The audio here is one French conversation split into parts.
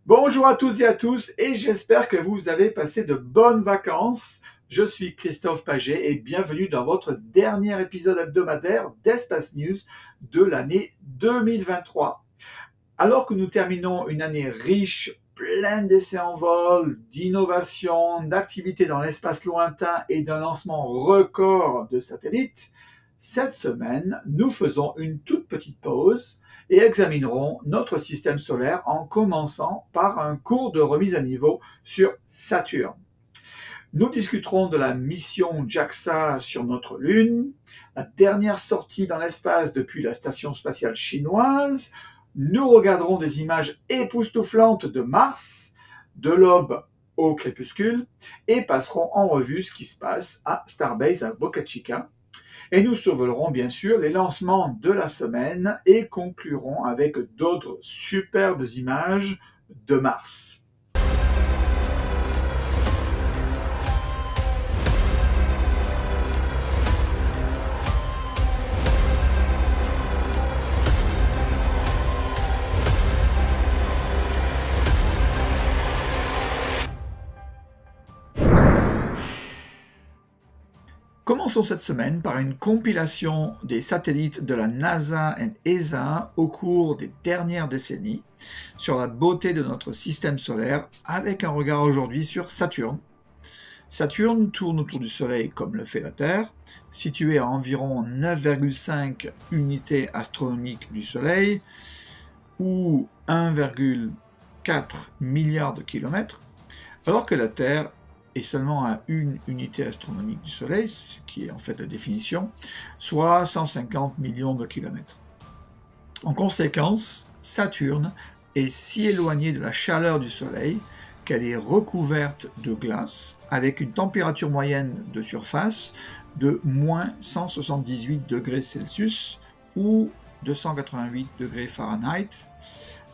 Bonjour à tous et à tous et j'espère que vous avez passé de bonnes vacances. Je suis Christophe Paget et bienvenue dans votre dernier épisode hebdomadaire d'Espace News de l'année 2023. Alors que nous terminons une année riche, pleine d'essais en vol, d'innovations, d'activités dans l'espace lointain et d'un lancement record de satellites, cette semaine, nous faisons une toute petite pause et examinerons notre système solaire en commençant par un cours de remise à niveau sur Saturne. Nous discuterons de la mission JAXA sur notre Lune, la dernière sortie dans l'espace depuis la station spatiale chinoise. Nous regarderons des images époustouflantes de Mars, de l'aube au crépuscule, et passerons en revue ce qui se passe à Starbase à Boca Chica. Et nous survolerons bien sûr les lancements de la semaine et conclurons avec d'autres superbes images de Mars. Commençons cette semaine par une compilation des satellites de la NASA et ESA au cours des dernières décennies sur la beauté de notre système solaire avec un regard aujourd'hui sur Saturne. Saturne tourne autour du Soleil comme le fait la Terre, situé à environ 9,5 unités astronomiques du Soleil ou 1,4 milliard de kilomètres, alors que la Terre est seulement à une unité astronomique du Soleil, ce qui est en fait la définition, soit 150 millions de kilomètres. En conséquence, Saturne est si éloignée de la chaleur du Soleil qu'elle est recouverte de glace avec une température moyenne de surface de moins 178 degrés Celsius ou 288 degrés Fahrenheit.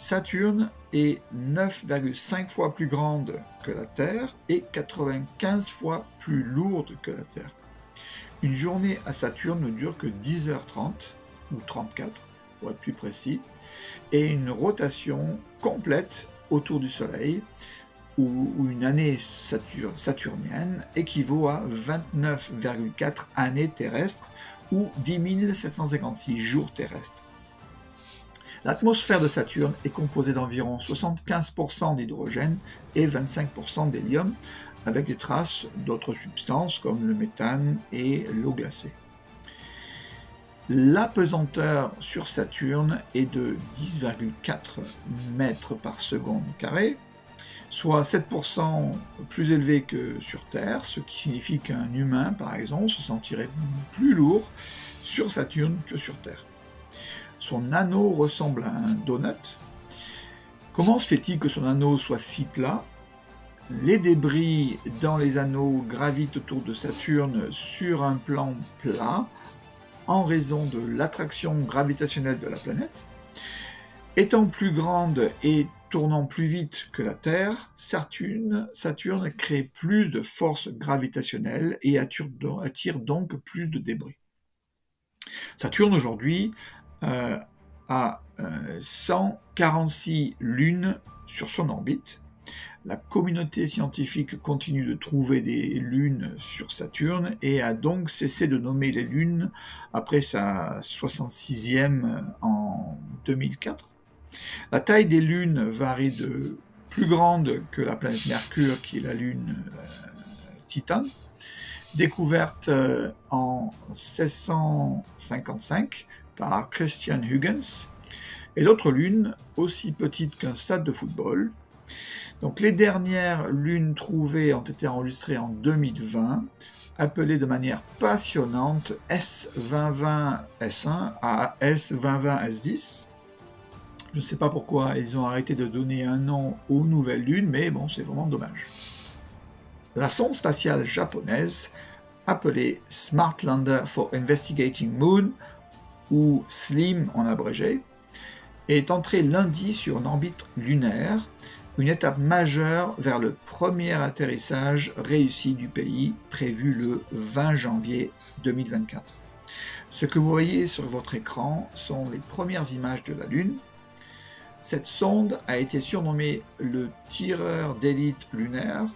Saturne est 9,5 fois plus grande que la Terre et 95 fois plus lourde que la Terre. Une journée à Saturne ne dure que 10h30, ou 34 pour être plus précis, et une rotation complète autour du Soleil, où une année saturnienne équivaut à 29,4 années terrestres, ou 10 756 jours terrestres. L'atmosphère de Saturne est composée d'environ 75% d'hydrogène et 25% d'hélium, avec des traces d'autres substances comme le méthane et l'eau glacée. La pesanteur sur Saturne est de 10,4 mètres par seconde carré, soit 7% plus élevé que sur Terre, ce qui signifie qu'un humain, par exemple, se sentirait plus lourd sur Saturne que sur Terre. Son anneau ressemble à un donut. Comment se fait-il que son anneau soit si plat? Les débris dans les anneaux gravitent autour de Saturne sur un plan plat en raison de l'attraction gravitationnelle de la planète. Étant plus grande et tournant plus vite que la Terre, Saturne crée plus de force gravitationnelle et attire donc plus de débris. Saturne aujourd'hui a 146 lunes sur son orbite. La communauté scientifique continue de trouver des lunes sur Saturne et a donc cessé de nommer les lunes après sa 66e en 2004. La taille des lunes varie de plus grande que la planète Mercure, qui est la lune Titan, découverte en 1655 par Christian Huygens, et l'autre lune, aussi petite qu'un stade de football. Donc les dernières lunes trouvées ont été enregistrées en 2020, appelées de manière passionnante S2020S1 à S2020S10. Je ne sais pas pourquoi ils ont arrêté de donner un nom aux nouvelles lunes, mais bon, c'est vraiment dommage. La sonde spatiale japonaise, appelée Smart Lander for Investigating Moon, ou SLIM en abrégé, est entrée lundi sur une orbite lunaire, une étape majeure vers le premier atterrissage réussi du pays, prévu le 20 janvier 2024. Ce que vous voyez sur votre écran sont les premières images de la Lune. Cette sonde a été surnommée le tireur d'élite lunaire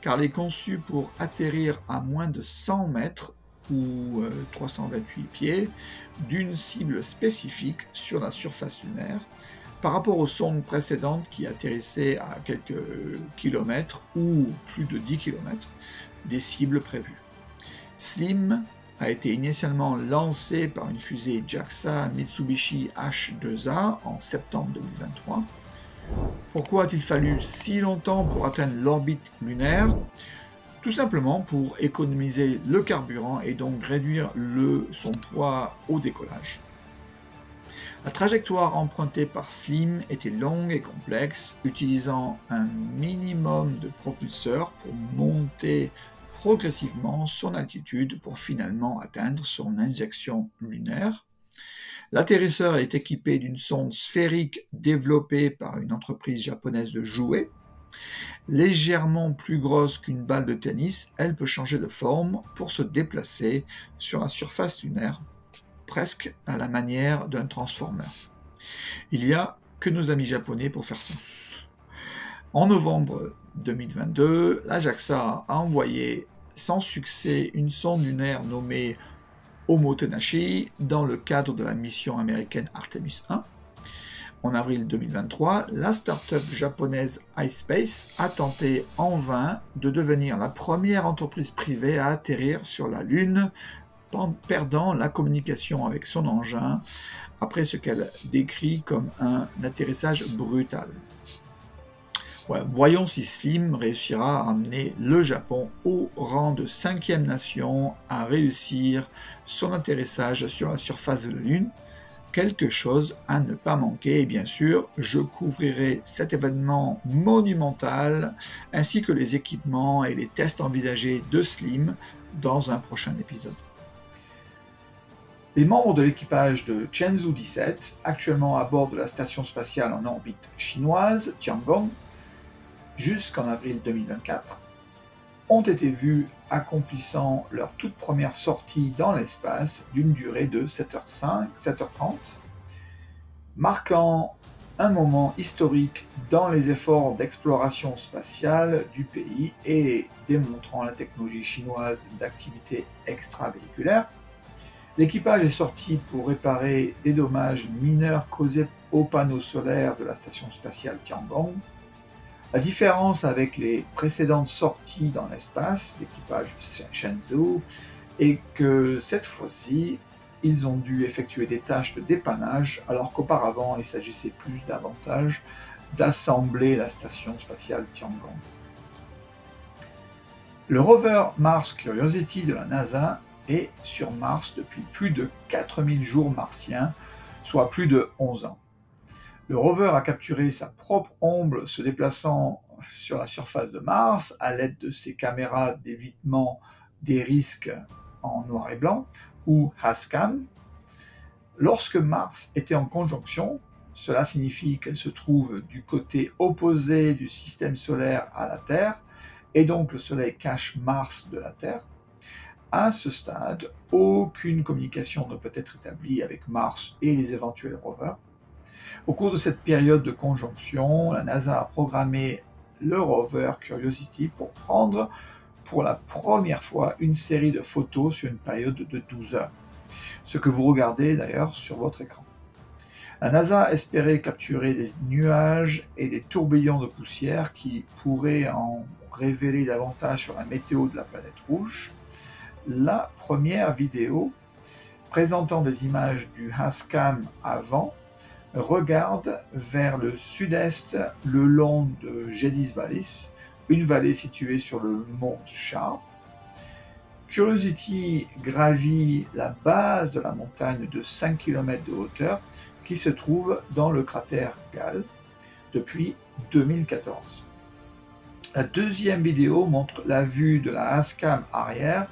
car elle est conçue pour atterrir à moins de 100 mètres ou 328 pieds d'une cible spécifique sur la surface lunaire par rapport aux sondes précédentes qui atterrissaient à quelques kilomètres ou plus de 10 kilomètres des cibles prévues. SLIM a été initialement lancé par une fusée JAXA Mitsubishi H2A en septembre 2023. Pourquoi a-t-il fallu si longtemps pour atteindre l'orbite lunaire? Tout simplement pour économiser le carburant et donc réduire son poids au décollage. La trajectoire empruntée par SLIM était longue et complexe, utilisant un minimum de propulseurs pour monter progressivement son altitude pour finalement atteindre son injection lunaire. L'atterrisseur est équipé d'une sonde sphérique développée par une entreprise japonaise de jouets. Légèrement plus grosse qu'une balle de tennis, elle peut changer de forme pour se déplacer sur la surface lunaire, presque à la manière d'un transformer. Il n'y a que nos amis japonais pour faire ça. En novembre 2022, la JAXA a envoyé sans succès une sonde lunaire nommée Omotenashi dans le cadre de la mission américaine Artemis 1. En avril 2023, la start-up japonaise iSpace a tenté en vain de devenir la première entreprise privée à atterrir sur la Lune, perdant la communication avec son engin après ce qu'elle décrit comme un atterrissage brutal. Ouais, voyons si SLIM réussira à amener le Japon au rang de 5e nation à réussir son atterrissage sur la surface de la Lune. Quelque chose à ne pas manquer et bien sûr, je couvrirai cet événement monumental ainsi que les équipements et les tests envisagés de SLIM dans un prochain épisode. Les membres de l'équipage de Chenzhou 17, actuellement à bord de la station spatiale en orbite chinoise, Tiangong, jusqu'en avril 2024, ont été vus accomplissant leur toute première sortie dans l'espace d'une durée de 7h05, 7h30, marquant un moment historique dans les efforts d'exploration spatiale du pays et démontrant la technologie chinoise d'activité extravéhiculaire. L'équipage est sorti pour réparer des dommages mineurs causés aux panneaux solaires de la station spatiale Tiangong. La différence avec les précédentes sorties dans l'espace, l'équipage Shenzhou, est que cette fois-ci, ils ont dû effectuer des tâches de dépannage, alors qu'auparavant, il s'agissait plus davantage d'assembler la station spatiale Tiangong. Le rover Mars Curiosity de la NASA est sur Mars depuis plus de 4000 jours martiens, soit plus de 11 ans. Le rover a capturé sa propre ombre se déplaçant sur la surface de Mars à l'aide de ses caméras d'évitement des risques en noir et blanc, ou HASCAM. Lorsque Mars était en conjonction, cela signifie qu'elle se trouve du côté opposé du système solaire à la Terre, et donc le Soleil cache Mars de la Terre. À ce stade, aucune communication ne peut être établie avec Mars et les éventuels rovers. Au cours de cette période de conjonction, la NASA a programmé le rover Curiosity pour prendre pour la première fois une série de photos sur une période de 12 heures, ce que vous regardez d'ailleurs sur votre écran. La NASA espérait capturer des nuages et des tourbillons de poussière qui pourraient en révéler davantage sur la météo de la planète rouge. La première vidéo présentant des images du HASCAM avant regarde vers le sud-est le long de Jedis Vallis, une vallée située sur le mont Sharp. Curiosity gravit la base de la montagne de 5 km de hauteur qui se trouve dans le cratère Gale depuis 2014. La deuxième vidéo montre la vue de la HASCAM arrière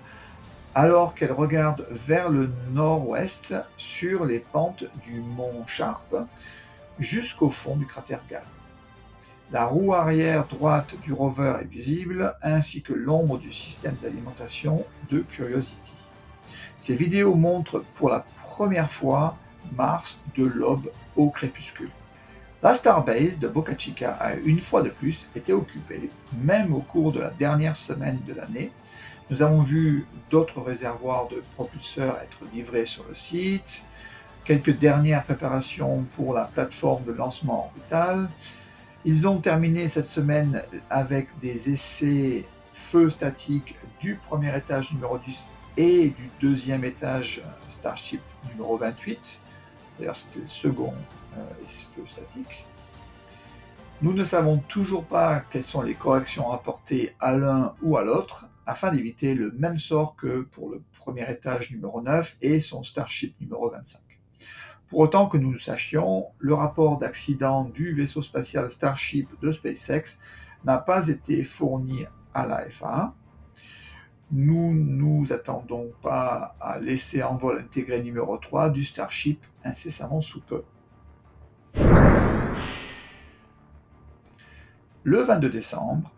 alors qu'elle regarde vers le nord-ouest sur les pentes du mont Sharp jusqu'au fond du cratère Gale. La roue arrière droite du rover est visible, ainsi que l'ombre du système d'alimentation de Curiosity. Ces vidéos montrent pour la première fois Mars de l'aube au crépuscule. La Starbase de Boca Chica a une fois de plus été occupée, même au cours de la dernière semaine de l'année. Nous avons vu d'autres réservoirs de propulseurs être livrés sur le site, quelques dernières préparations pour la plateforme de lancement orbital. Ils ont terminé cette semaine avec des essais feu statique du premier étage numéro 10 et du deuxième étage Starship numéro 28. D'ailleurs, c'était le second feu statique. Nous ne savons toujours pas quelles sont les corrections apportées à l'un ou à l'autre afin d'éviter le même sort que pour le premier étage numéro 9 et son Starship numéro 25. Pour autant que nous le sachions, le rapport d'accident du vaisseau spatial Starship de SpaceX n'a pas été fourni à la FAA. Nous nous attendons pas à l'essai en vol intégré numéro 3 du Starship incessamment sous peu. Le 22 décembre,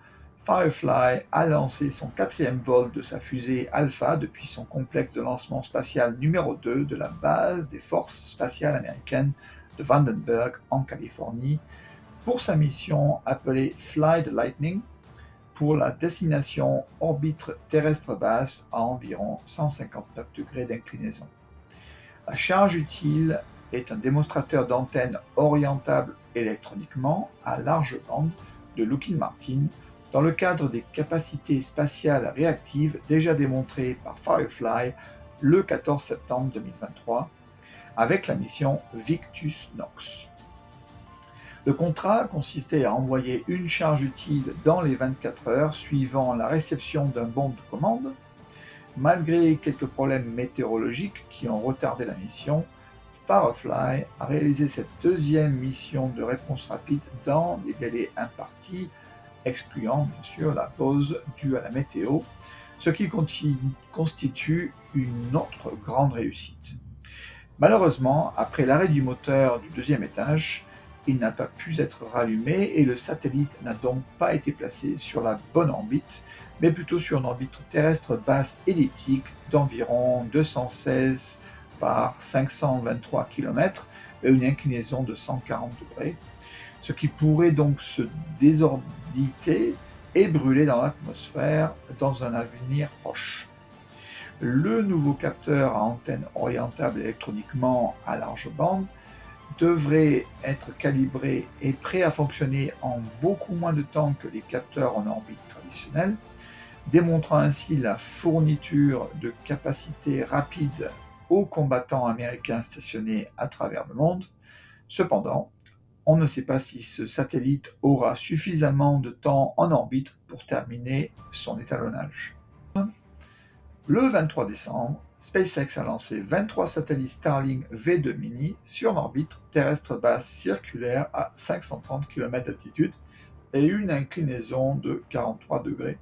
Firefly a lancé son 4e vol de sa fusée Alpha depuis son complexe de lancement spatial numéro 2 de la base des forces spatiales américaines de Vandenberg en Californie pour sa mission appelée Fly the Lightning pour la destination orbite terrestre basse à environ 159 degrés d'inclinaison. La charge utile est un démonstrateur d'antenne orientable électroniquement à large bande de Lockheed Martin dans le cadre des capacités spatiales réactives déjà démontrées par Firefly le 14 septembre 2023 avec la mission Victus Nox. Le contrat consistait à envoyer une charge utile dans les 24 heures suivant la réception d'un bon de commande. Malgré quelques problèmes météorologiques qui ont retardé la mission, Firefly a réalisé cette deuxième mission de réponse rapide dans les délais impartis, excluant bien sûr la pause due à la météo, ce qui constitue une autre grande réussite. Malheureusement, après l'arrêt du moteur du deuxième étage, il n'a pas pu être rallumé et le satellite n'a donc pas été placé sur la bonne orbite, mais plutôt sur une orbite terrestre basse elliptique d'environ 216 par 523 km et une inclinaison de 140 degrés, ce qui pourrait donc se désorbiter et brûler dans l'atmosphère dans un avenir proche. Le nouveau capteur à antenne orientable électroniquement à large bande devrait être calibré et prêt à fonctionner en beaucoup moins de temps que les capteurs en orbite traditionnelle, démontrant ainsi la fourniture de capacités rapides aux combattants américains stationnés à travers le monde. Cependant, on ne sait pas si ce satellite aura suffisamment de temps en orbite pour terminer son étalonnage. Le 23 décembre, SpaceX a lancé 23 satellites Starlink V2 Mini sur une orbite terrestre basse circulaire à 530 km d'altitude et une inclinaison de 43 degrés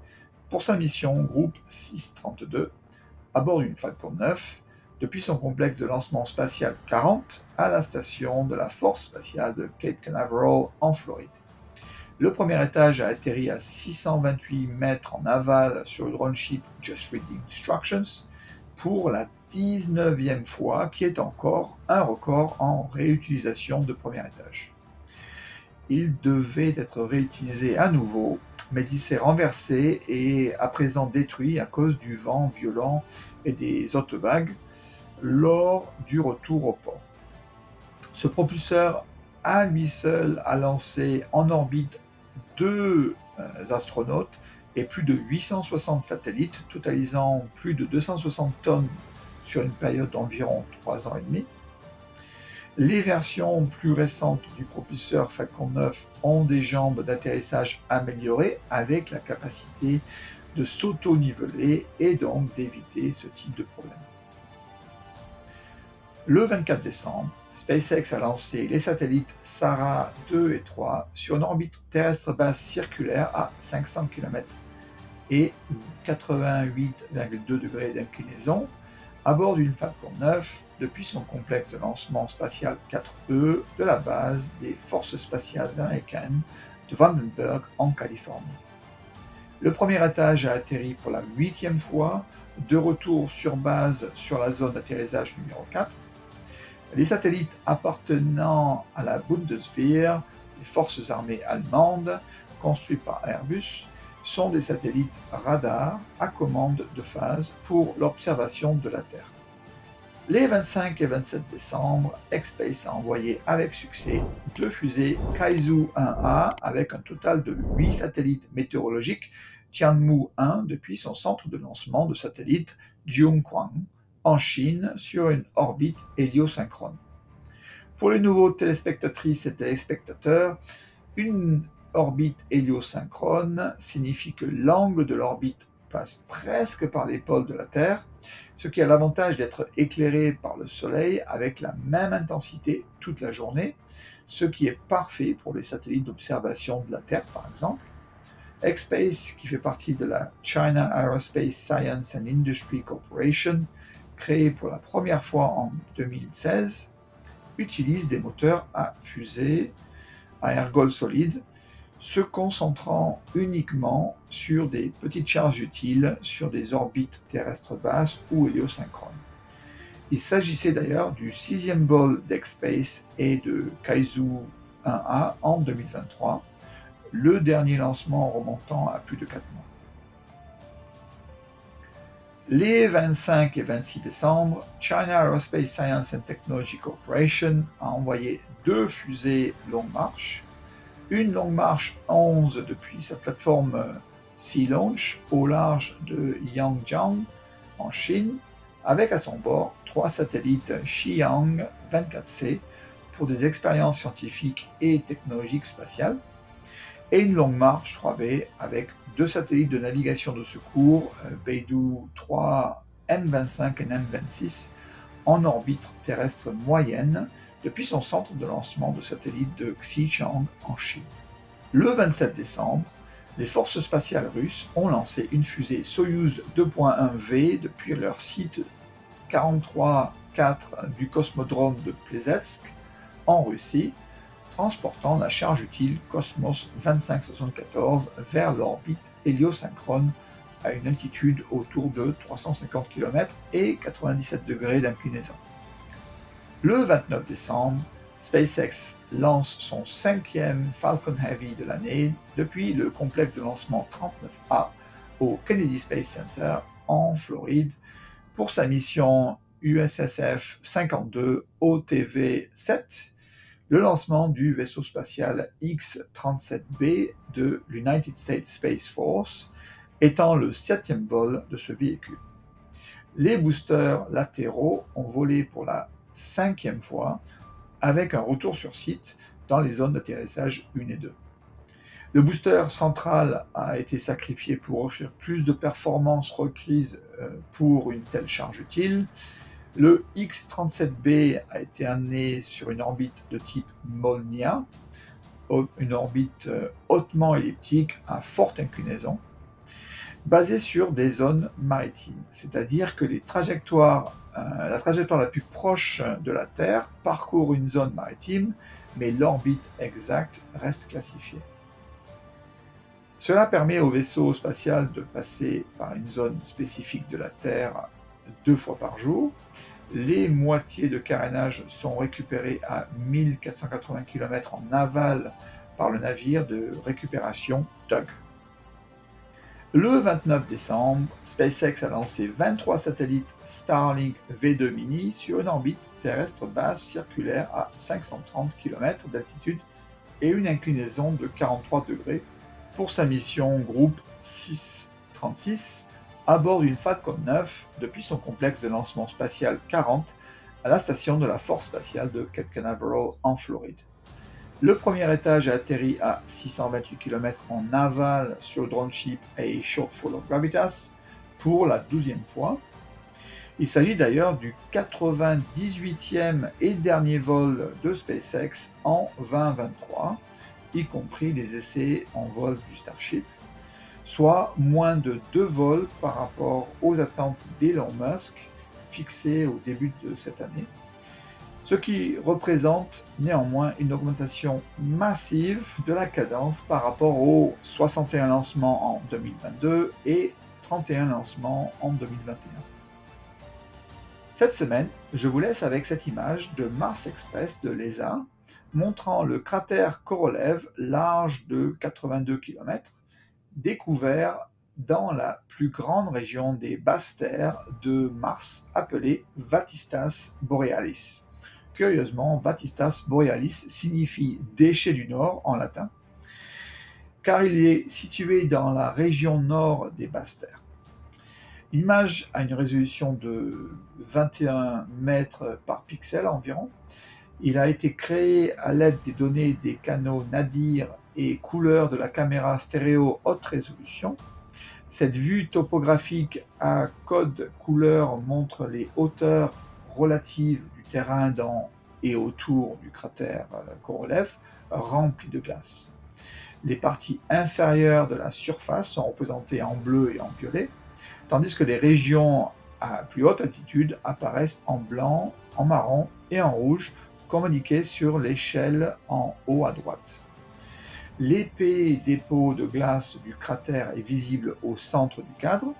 pour sa mission Groupe 632 à bord d'une Falcon 9 depuis son complexe de lancement spatial 40 à la station de la Force spatiale de Cape Canaveral en Floride. Le premier étage a atterri à 628 mètres en aval sur le drone ship Just Reading Instructions pour la 19e fois, qui est encore un record en réutilisation de premier étage. Il devait être réutilisé à nouveau, mais il s'est renversé et à présent détruit à cause du vent violent et des hautes vagues lors du retour au port. Ce propulseur à lui seul a lancé en orbite 2 astronautes et plus de 860 satellites, totalisant plus de 260 tonnes sur une période d'environ 3 ans et demi. Les versions plus récentes du propulseur Falcon 9 ont des jambes d'atterrissage améliorées avec la capacité de s'auto-niveler et donc d'éviter ce type de problème. Le 24 décembre, SpaceX a lancé les satellites Sara 2 et 3 sur une orbite terrestre basse circulaire à 500 km et 88,2 degrés d'inclinaison à bord d'une Falcon 9 depuis son complexe de lancement spatial 4E de la base des forces spatiales américaines de Vandenberg en Californie. Le premier étage a atterri pour la 8e fois, de retour sur base sur la zone d'atterrissage numéro 4. Les satellites appartenant à la Bundeswehr les forces armées allemandes, construits par Airbus, sont des satellites radars à commande de phase pour l'observation de la Terre. Les 25 et 27 décembre, X-Space a envoyé avec succès 2 fusées Kaizhou 1A avec un total de 8 satellites météorologiques Tianmu 1 depuis son centre de lancement de satellites Jiuquan en Chine sur une orbite héliosynchrone. Pour les nouveaux téléspectatrices et téléspectateurs, une orbite héliosynchrone signifie que l'angle de l'orbite passe presque par les pôles de la Terre, ce qui a l'avantage d'être éclairé par le Soleil avec la même intensité toute la journée, ce qui est parfait pour les satellites d'observation de la Terre par exemple. X-Space, qui fait partie de la China Aerospace Science and Industry Corporation, créée pour la première fois en 2016, utilise des moteurs à fusée à ergol solide, se concentrant uniquement sur des petites charges utiles sur des orbites terrestres basses ou héliosynchrones. Il s'agissait d'ailleurs du 6e vol d'X-Space et de Kaizhou 1A en 2023, le dernier lancement remontant à plus de 4 mois. Les 25 et 26 décembre, China Aerospace Science and Technology Corporation a envoyé 2 fusées Long March, une Long March 11 depuis sa plateforme Sea Launch au large de Yangjiang en Chine, avec à son bord 3 satellites Xi'an 24C pour des expériences scientifiques et technologiques spatiales, et une Long March 3B avec 2 satellites de navigation de secours Beidou 3 M25 et M26 en orbite terrestre moyenne depuis son centre de lancement de satellites de Xichang en Chine. Le 27 décembre, les forces spatiales russes ont lancé une fusée Soyouz 2.1V depuis leur site 43-4 du cosmodrome de Plesetsk en Russie, transportant la charge utile Cosmos 2574 vers l'orbite héliosynchrone à une altitude autour de 350 km et 97 degrés d'inclinaison. Le 29 décembre, SpaceX lance son 5e Falcon Heavy de l'année depuis le complexe de lancement 39A au Kennedy Space Center en Floride pour sa mission USSF 52 OTV-7, le lancement du vaisseau spatial X-37B de l'United States Space Force étant le 7e vol de ce véhicule. Les boosters latéraux ont volé pour la 5e fois avec un retour sur site dans les zones d'atterrissage 1 et 2. Le booster central a été sacrifié pour offrir plus de performances requises pour une telle charge utile. Le X-37B a été amené sur une orbite de type Molniya, une orbite hautement elliptique à forte inclinaison, basée sur des zones maritimes, c'est-à-dire que la trajectoire la plus proche de la Terre parcourt une zone maritime, mais l'orbite exacte reste classifiée. Cela permet au vaisseau spatial de passer par une zone spécifique de la Terre 2 fois par jour. Les moitiés de carénage sont récupérées à 1480 km en aval par le navire de récupération Tug. Le 29 décembre, SpaceX a lancé 23 satellites Starlink V2 Mini sur une orbite terrestre basse circulaire à 530 km d'altitude et une inclinaison de 43 degrés pour sa mission groupe 636 à bord d'une Falcon 9 depuis son complexe de lancement spatial 40 à la station de la Force spatiale de Cape Canaveral en Floride. Le premier étage a atterri à 628 km en aval sur le drone ship A Shortfall of Gravitas pour la 12e fois. Il s'agit d'ailleurs du 98e et dernier vol de SpaceX en 2023, y compris les essais en vol du Starship, soit moins de 2 vols par rapport aux attentes d'Elon Musk fixées au début de cette année, ce qui représente néanmoins une augmentation massive de la cadence par rapport aux 61 lancements en 2022 et 31 lancements en 2021. Cette semaine, je vous laisse avec cette image de Mars Express de l'ESA, montrant le cratère Korolev, large de 82 km, découvert dans la plus grande région des basses terres de Mars, appelée Vatistas Borealis. Curieusement, Vatistas Borealis signifie déchet du Nord en latin, car il est situé dans la région nord des basses terres. L'image a une résolution de 21 mètres par pixel environ. Il a été créé à l'aide des données des canaux nadir et couleurs de la caméra stéréo haute résolution. Cette vue topographique à code couleur montre les hauteurs relatives du terrain dans et autour du cratère Korolev rempli de glace. Les parties inférieures de la surface sont représentées en bleu et en violet, tandis que les régions à plus haute altitude apparaissent en blanc, en marron et en rouge, comme indiqué sur l'échelle en haut à droite. L'épais dépôt de glace du cratère est visible au centre du cadre.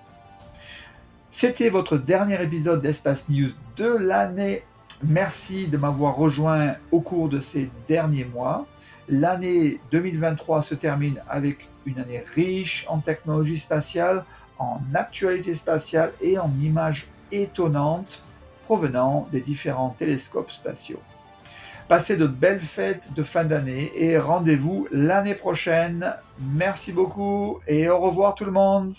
C'était votre dernier épisode d'Espace News de l'année. Merci de m'avoir rejoint au cours de ces derniers mois. L'année 2023 se termine avec une année riche en technologie spatiale, en actualité spatiale et en images étonnantes provenant des différents télescopes spatiaux. Passez de belles fêtes de fin d'année et rendez-vous l'année prochaine. Merci beaucoup et au revoir tout le monde.